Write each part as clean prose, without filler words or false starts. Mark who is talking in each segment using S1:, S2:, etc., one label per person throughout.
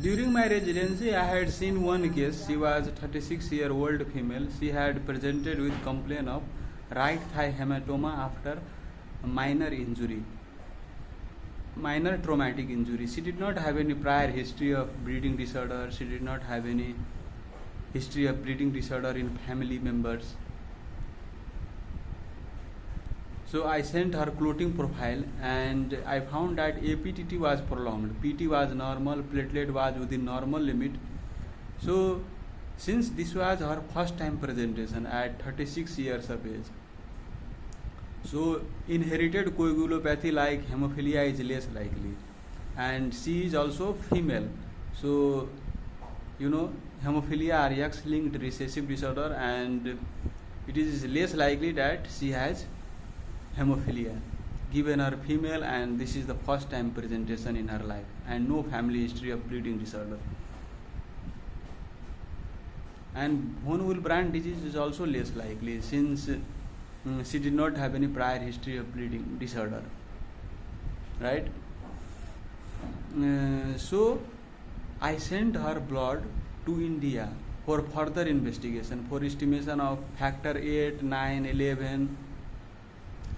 S1: During my residency, I had seen one case. She was 36-year-old female. She had presented with complaint of right thigh hematoma after a minor injury, minor traumatic injury. She did not have any prior history of bleeding disorder. She did not have any history of bleeding disorder in family members. So I sent her clotting profile and I found that APTT was prolonged, PT was normal, platelet was within normal limit. So since this was her first time presentation at 36 years of age, so inherited coagulopathy like hemophilia is less likely, and she is also female. So hemophilia are X-linked recessive disorder, and it is less likely that she has hemophilia given her female, and this is the first time presentation in her life and no family history of bleeding disorder. And von Willebrand disease is also less likely since she did not have any prior history of bleeding disorder, right? So I sent her blood to India for further investigation, for estimation of factor 8, 9, 11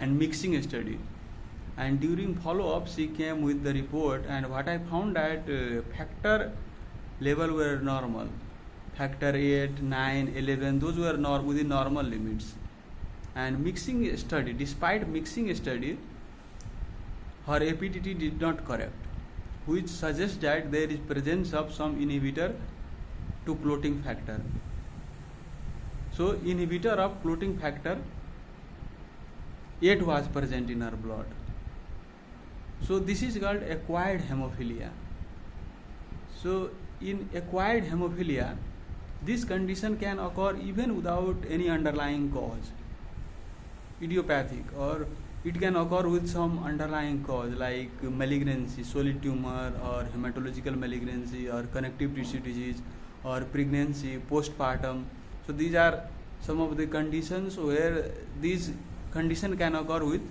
S1: and mixing study. And during follow-up she came with the report, and what I found that factor level were normal, factor 8, 9, 11, those were within normal limits. And mixing study, despite mixing study, her APTT did not correct, which suggests that there is presence of some inhibitor to clotting factor. So inhibitor of clotting factor 8 was present in her blood. So this is called acquired hemophilia. So in acquired hemophilia, this condition can occur even without any underlying cause, idiopathic, or it can occur with some underlying cause like malignancy, solid tumor, or hematological malignancy, or connective tissue disease, or pregnancy, postpartum. So these are some of the conditions where these condition can occur with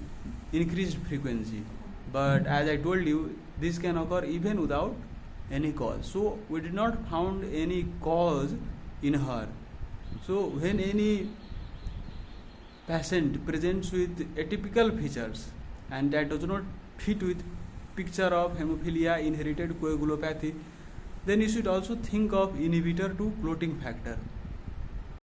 S1: increased frequency, but as I told you, this can occur even without any cause. So we did not found any cause in her. So when any patient presents with atypical features and that does not fit with picture of hemophilia, inherited coagulopathy, then you should also think of inhibitor to clotting factor.